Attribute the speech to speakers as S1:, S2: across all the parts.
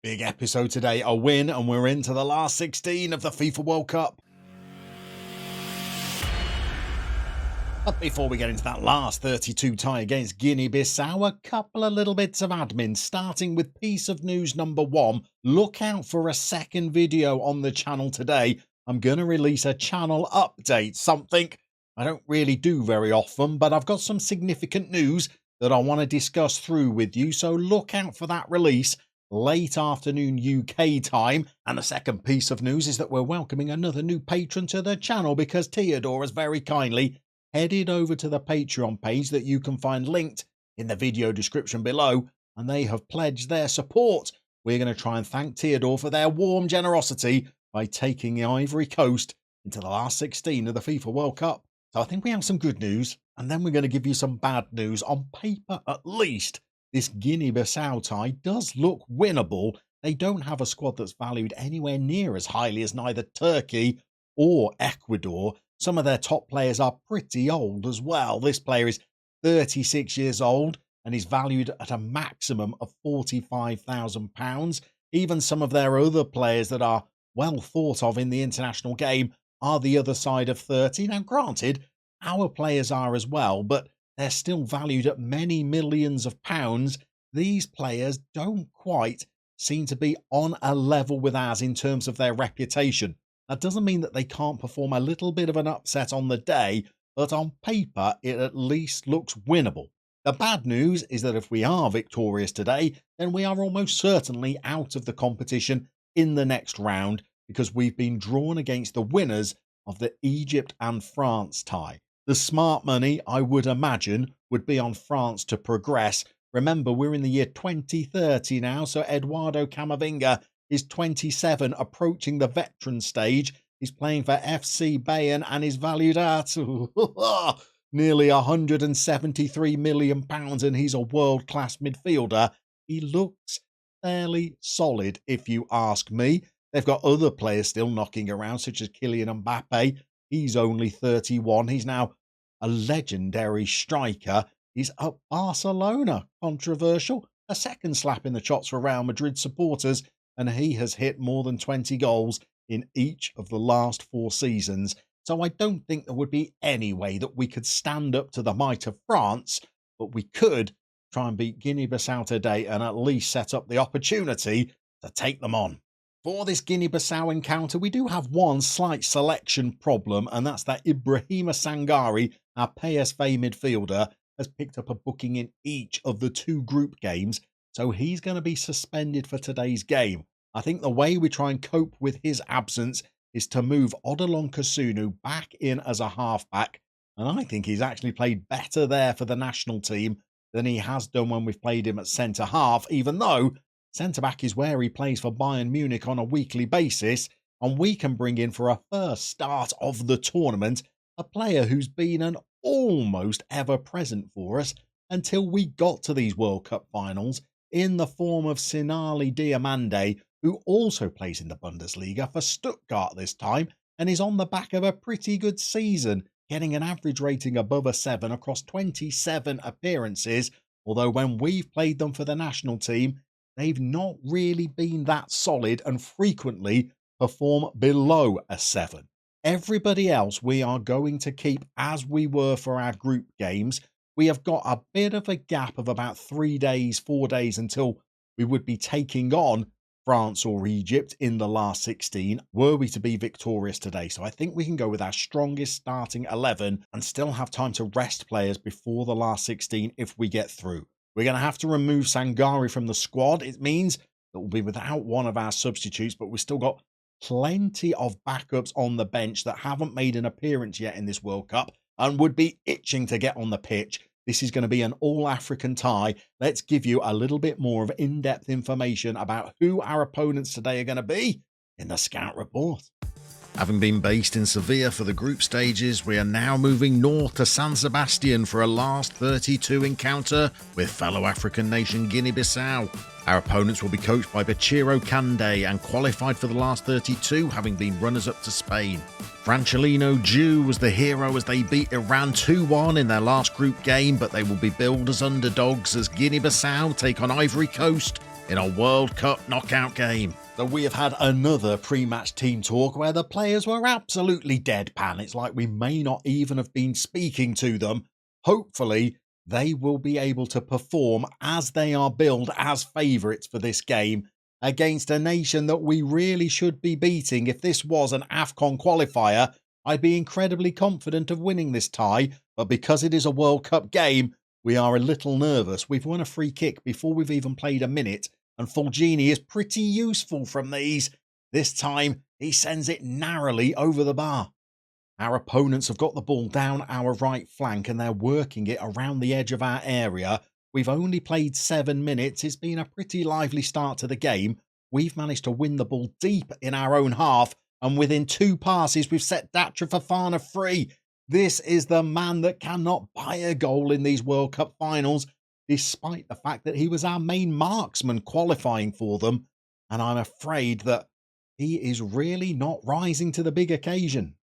S1: Big episode today, a win, and we're into the last 16 of the FIFA World Cup. But before we get into that last 32 tie against Guinea-Bissau, a couple of little bits of admin, starting with piece of news number 1. Look out for a second video on the channel today. I'm going to release a channel update, something I don't really do very often, but I've got some significant news that I want to discuss through with you, so look out for that release late afternoon UK time. And the second piece of news is that we're welcoming another new patron to the channel because Theodore has very kindly headed over to the Patreon page that you can find linked in the video description below, and they have pledged their support. We're going to try and thank Theodore for their warm generosity by taking the Ivory Coast into the last 16 of the FIFA World Cup. So I think we have some good news, and then we're going to give you some bad news. On paper, at least, this Guinea-Bissau tie does look winnable. They don't have a squad that's valued anywhere near as highly as neither Turkey or Ecuador. Some of their top players are pretty old as well. This player is 36 years old and is valued at a maximum of £45,000. Even some of their other players that are well thought of in the international game are the other side of 30. Now, granted, our players are as well, but they're still valued at many millions of pounds. These players don't quite seem to be on a level with ours in terms of their reputation. That doesn't mean that they can't perform a little bit of an upset on the day, but on paper, it at least looks winnable. The bad news is that if we are victorious today, then we are almost certainly out of the competition in the next round because we've been drawn against the winners of the Egypt and France tie. The smart money, I would imagine, would be on France to progress. Remember, we're in the year 2030 now, so Eduardo Camavinga is 27, approaching the veteran stage. He's playing for FC Bayern and is valued at nearly £173 million, and he's a world-class midfielder. He looks fairly solid, if you ask me. They've got other players still knocking around, such as Kylian Mbappe. He's only 31. He's now a legendary striker. He's at Barcelona. Controversial. A second slap in the chops for Real Madrid supporters, and he has hit more than 20 goals in each of the last 4 seasons. So I don't think there would be any way that we could stand up to the might of France, but we could try and beat Guinea-Bissau today and at least set up the opportunity to take them on. For this Guinea-Bissau encounter, we do have one slight selection problem, and that's that Ibrahima Sangare, our PSV midfielder, has picked up a booking in each of the 2 group games, so he's going to be suspended for today's game. I think the way we try and cope with his absence is to move Odilon Kasunu back in as a halfback, and I think he's actually played better there for the national team than he has done when we've played him at centre-half, even though centre-back is where he plays for Bayern Munich on a weekly basis, and we can bring in for a first start of the tournament a player who's been an almost ever-present for us until we got to these World Cup finals in the form of Sinali Diamande, who also plays in the Bundesliga for Stuttgart this time and is on the back of a pretty good season, getting an average rating above a 7 across 27 appearances, although when we've played them for the national team, they've not really been that solid and frequently perform below a 7. Everybody else we are going to keep as we were for our group games. We have got a bit of a gap of about 3 days, 4 days until we would be taking on France or Egypt in the last 16, were we to be victorious today. So I think we can go with our strongest starting 11 and still have time to rest players before the last 16 if we get through. We're going to have to remove Sangare from the squad. It means that we'll be without one of our substitutes, but we've still got plenty of backups on the bench that haven't made an appearance yet in this World Cup and would be itching to get on the pitch. This is going to be an all-African tie. Let's give you a little bit more of in-depth information about who our opponents today are going to be in the Scout Report. Having been based in Sevilla for the group stages, we are now moving north to San Sebastian for a last 32 encounter with fellow African nation Guinea-Bissau. Our opponents will be coached by Bachiro Kande and qualified for the last 32, having been runners-up to Spain. Francelino Jew was the hero as they beat Iran 2-1 in their last group game, but they will be billed as underdogs as Guinea-Bissau take on Ivory Coast in a World Cup knockout game. So we have had another pre-match team talk where the players were absolutely deadpan. It's like we may not even have been speaking to them. Hopefully, they will be able to perform as they are billed as favourites for this game against a nation that we really should be beating. If this was an AFCON qualifier, I'd be incredibly confident of winning this tie, but because it is a World Cup game, we are a little nervous. We've won a free kick before we've even played a minute, and Fulgini is pretty useful from these. This time, he sends it narrowly over the bar. Our opponents have got the ball down our right flank and they're working it around the edge of our area. We've only played 7 minutes. It's been a pretty lively start to the game. We've managed to win the ball deep in our own half, and within 2 passes, we've set Datra Fofana free. This is the man that cannot buy a goal in these World Cup finals, despite the fact that he was our main marksman qualifying for them. And I'm afraid that he is really not rising to the big occasion.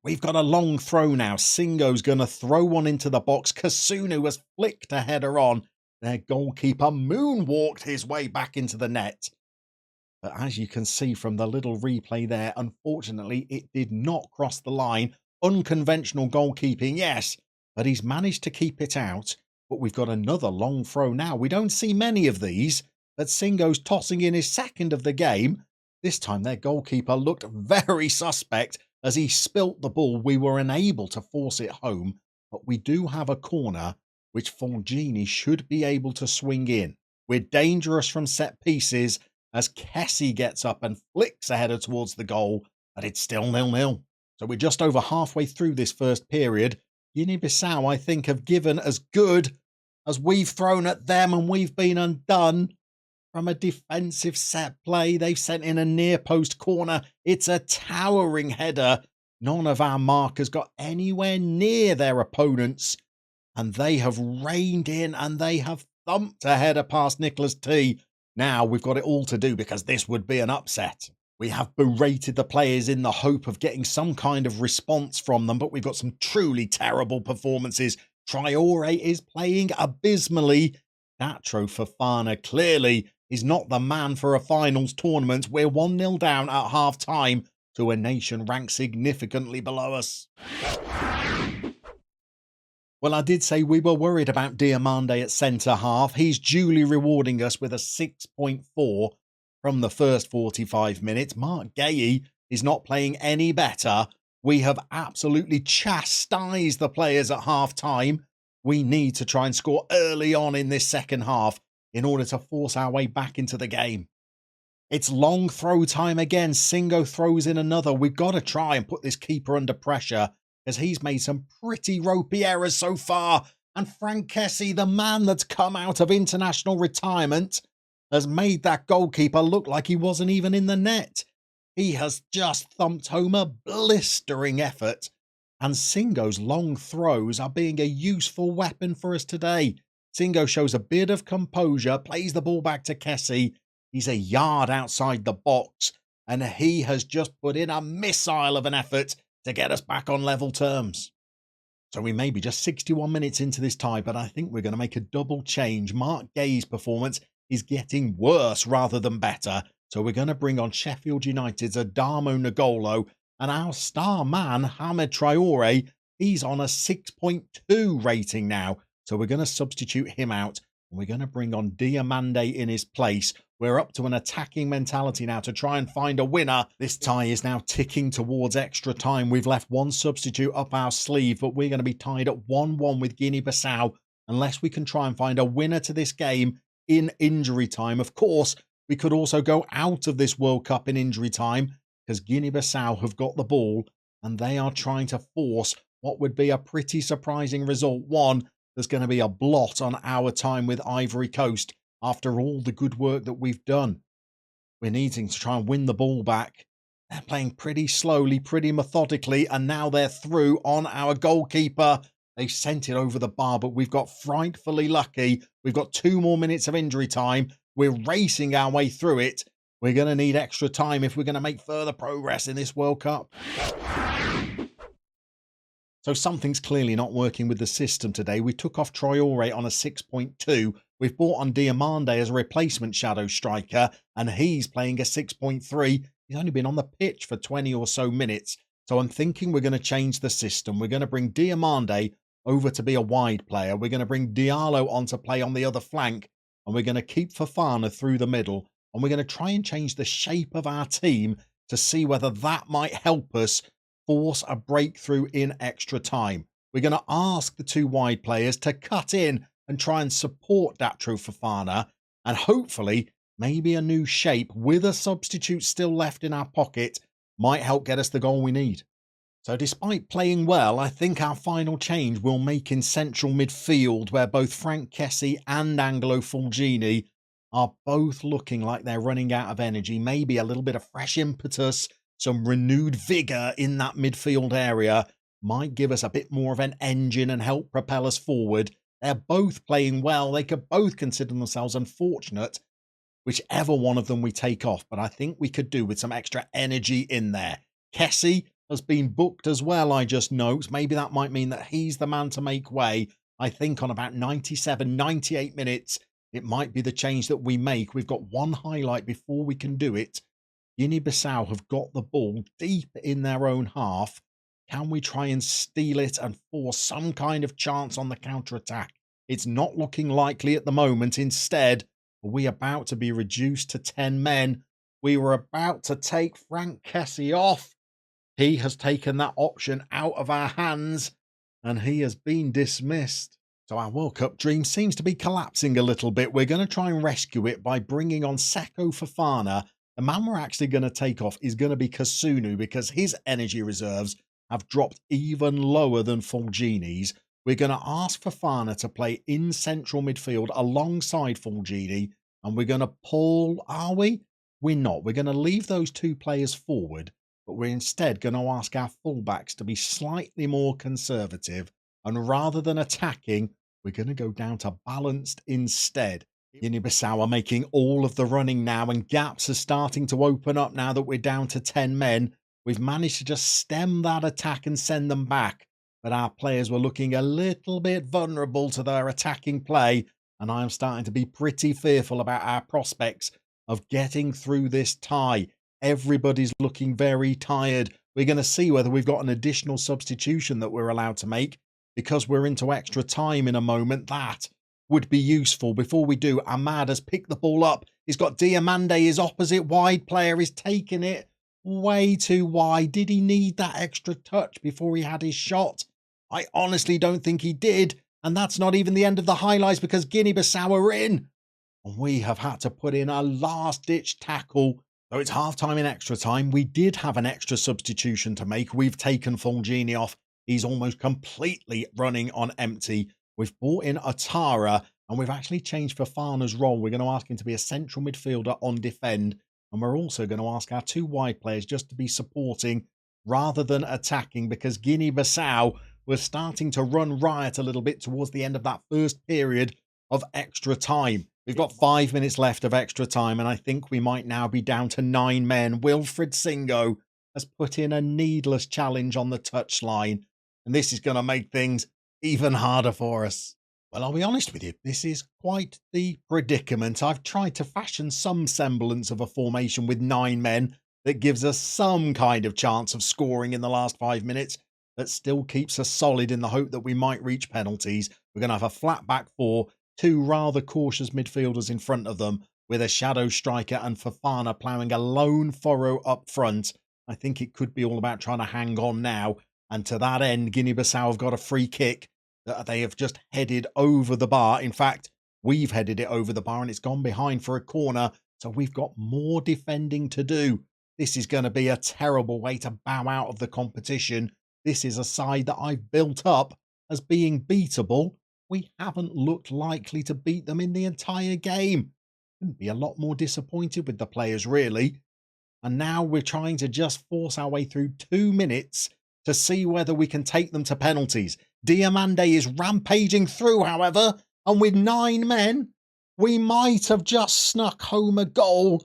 S1: We've got a long throw now. Singo's going to throw one into the box. Kasunu has flicked a header on. Their goalkeeper moonwalked his way back into the net. But as you can see from the little replay there, unfortunately, it did not cross the line. Unconventional goalkeeping, yes, but he's managed to keep it out. But we've got another long throw now. We don't see many of these, but Singo's tossing in his second of the game. This time their goalkeeper looked very suspect as he spilt the ball. We were unable to force it home, but we do have a corner which Fulgini should be able to swing in. We're dangerous from set pieces as Kessie gets up and flicks a header towards the goal, but it's still 0-0. So we're just over halfway through this first period. Guinea-Bissau, I think, have given as good as we've thrown at them, and we've been undone. From a defensive set play, they've sent in a near post corner. It's a towering header. None of our markers got anywhere near their opponents, and they have reined in and they have thumped a header past Nicholas T. Now we've got it all to do because this would be an upset. We have berated the players in the hope of getting some kind of response from them, but we've got some truly terrible performances. Traore is playing abysmally. Datra Fofana clearly is not the man for a finals tournament. We're 1-0 down at half-time to a nation ranked significantly below us. Well, I did say we were worried about Diomande at centre-half. He's duly rewarding us with a 6.4 from the first 45 minutes. Mark Gay is not playing any better. We have absolutely chastised the players at half-time. We need to try and score early on in this second half in order to force our way back into the game. It's long throw time again. Singo throws in another. We've got to try and put this keeper under pressure as he's made some pretty ropey errors so far. And Frank Kessie, the man that's come out of international retirement, has made that goalkeeper look like he wasn't even in the net. He has just thumped home a blistering effort. And Singo's long throws are being a useful weapon for us today. Singo shows a bit of composure, plays the ball back to Kessie. He's a yard outside the box, and he has just put in a missile of an effort to get us back on level terms. So we may be just 61 minutes into this tie, but I think we're going to make a double change. Mark Gay's performance is getting worse rather than better. So we're going to bring on Sheffield United's Adamo Nagolo, and our star man, Hamed Traore, he's on a 6.2 rating now. So we're going to substitute him out, and we're going to bring on Diomande in his place. We're up to an attacking mentality now to try and find a winner. This tie is now ticking towards extra time. We've left one substitute up our sleeve, but we're going to be tied at 1-1 with Guinea-Bissau unless we can try and find a winner to this game in injury time. Of course, we could also go out of this World Cup in injury time because Guinea-Bissau have got the ball and they are trying to force what would be a pretty surprising result. One, there's going to be a blot on our time with Ivory Coast after all the good work that we've done. We're needing to try and win the ball back. They're playing pretty slowly, pretty methodically, and now they're through on our goalkeeper. They've sent it over the bar, but we've got frightfully lucky. We've got 2 more minutes of injury time. We're racing our way through it. We're going to need extra time if we're going to make further progress in this World Cup. So something's clearly not working with the system today. We took off Traore on a 6.2, We've brought on Diamande as a replacement shadow striker, and he's playing a 6.3. He's only been on the pitch for 20 or so minutes. So I'm thinking we're going to change the system. We're going to bring Diamande over to be a wide player. We're going to bring Diallo on to play on the other flank, and we're going to keep Fofana through the middle. And we're going to try and change the shape of our team to see whether that might help us force a breakthrough in extra time. We're going to ask the two wide players to cut in and try and support Datro Fofana, and hopefully maybe a new shape with a substitute still left in our pocket might help get us the goal we need. So despite playing well, I think our final change will make in central midfield, where both Frank Kessie and Angelo Fulgini are both looking like they're running out of energy. Maybe a little bit of fresh impetus, some renewed vigour in that midfield area might give us a bit more of an engine and help propel us forward. They're both playing well. They could both consider themselves unfortunate, whichever one of them we take off. But I think we could do with some extra energy in there. Kessie has been booked as well, I just note. Maybe that might mean that he's the man to make way. I think on about 97, 98 minutes, it might be the change that we make. We've got one highlight before we can do it. Guinea-Bissau have got the ball deep in their own half. Can we try and steal it and force some kind of chance on the counter-attack? It's not looking likely at the moment. Instead, we're about to be reduced to 10 men. We were about to take Frank Kessie off. He has taken that option out of our hands, and he has been dismissed. So our World Cup dream seems to be collapsing a little bit. We're going to try and rescue it by bringing on Seko Fofana. The man we're actually going to take off is going to be Kasunu, because his energy reserves have dropped even lower than Fulgini's. We're going to ask Fofana to play in central midfield alongside Fulgini, and we're going to pull, are we? We're not. We're going to leave those two players forward, but we're instead going to ask our fullbacks to be slightly more conservative, and rather than attacking, we're going to go down to balanced instead. Guinea-Bissau are making all of the running now, and gaps are starting to open up now that we're down to 10 men. We've managed to just stem that attack and send them back, but our players were looking a little bit vulnerable to their attacking play, and I am starting to be pretty fearful about our prospects of getting through this tie. Everybody's looking very tired. We're going to see whether we've got an additional substitution that we're allowed to make, because we're into extra time in a moment. That would be useful. Before we do, Ahmad has picked the ball up. He's got Diamande, his opposite wide player, is taking it way too wide. Did he need that extra touch before he had his shot? I honestly don't think he did. And that's not even the end of the highlights, because Guinea-Bissau are in. And we have had to put in a last-ditch tackle. Though it's half-time in extra time, we did have an extra substitution to make. We've taken Fulgini off. He's almost completely running on empty. We've brought in Atara, and we've actually changed Fofana's role. We're going to ask him to be a central midfielder on defend, and we're also going to ask our two wide players just to be supporting rather than attacking, because Guinea-Bissau was starting to run riot a little bit towards the end of that first period of extra time. We've got 5 minutes left of extra time, and I think we might now be down to 9 men. Wilfred Singo has put in a needless challenge on the touchline, and this is going to make things even harder for us. Well, I'll be honest with you, this is quite the predicament. I've tried to fashion some semblance of a formation with 9 men that gives us some kind of chance of scoring in the last 5 minutes, that still keeps us solid in the hope that we might reach penalties. We're going to have a flat back four, 2 rather cautious midfielders in front of them, with a shadow striker and Fofana ploughing a lone furrow up front. I think it could be all about trying to hang on now. And to that end, Guinea-Bissau have got a free kick that they have just headed over the bar. In fact, we've headed it over the bar and it's gone behind for a corner. So we've got more defending to do. This is going to be a terrible way to bow out of the competition. This is a side that I've built up as being beatable. We haven't looked likely to beat them in the entire game. Couldn't be a lot more disappointed with the players, really. And now we're trying to just force our way through 2 minutes to see whether we can take them to penalties. Diamande is rampaging through, however, and with 9 men, we might have just snuck home a goal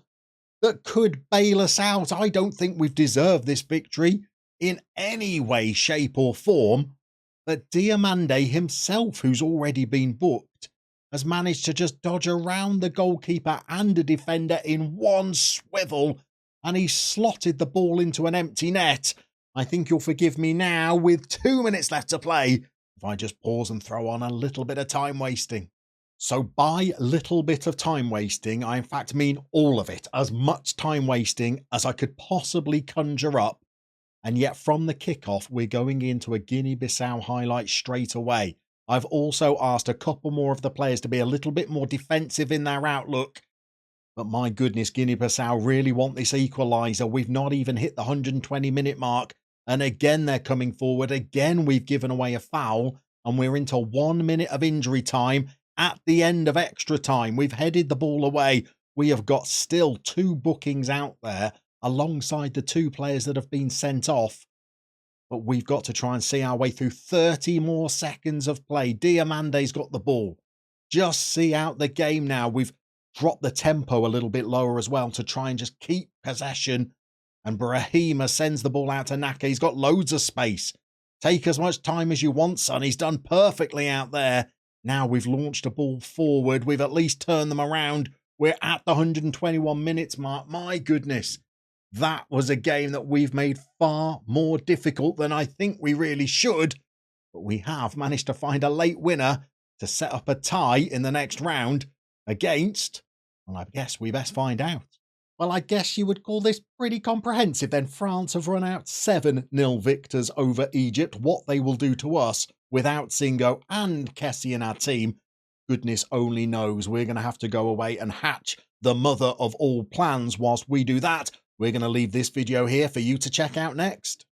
S1: that could bail us out. I don't think we've deserved this victory in any way, shape or form, but Diamande himself, who's already been booked, has managed to just dodge around the goalkeeper and a defender in one swivel, and he slotted the ball into an empty net. I think you'll forgive me now, with 2 minutes left to play, if I just pause and throw on a little bit of time wasting. So by little bit of time wasting, I in fact mean all of it, as much time wasting as I could possibly conjure up. And yet from the kickoff, we're going into a Guinea-Bissau highlight straight away. I've also asked a couple more of the players to be a little bit more defensive in their outlook. But my goodness, Guinea-Bissau really want this equaliser. We've not even hit the 120-minute mark. And again, they're coming forward. Again, we've given away a foul. And we're into 1 minute of injury time at the end of extra time. We've headed the ball away. We have got still 2 bookings out there alongside the 2 players that have been sent off. But we've got to try and see our way through 30 more seconds of play. Diamande's got the ball. Just see out the game now. We've dropped the tempo a little bit lower as well to try and just keep possession. And Brahima sends the ball out to Naka. He's got loads of space. Take as much time as you want, son. He's done perfectly out there. Now we've launched a ball forward. We've at least turned them around. We're at the 121 minutes mark. My goodness. That was a game that we've made far more difficult than I think we really should. But we have managed to find a late winner to set up a tie in the next round against, well, I guess we best find out. Well, I guess you would call this pretty comprehensive then. France have run out 7-0 victors over Egypt. What they will do to us without Singo and Kessie in our team, goodness only knows. We're going to have to go away and hatch the mother of all plans. Whilst we do that, we're going to leave this video here for you to check out next.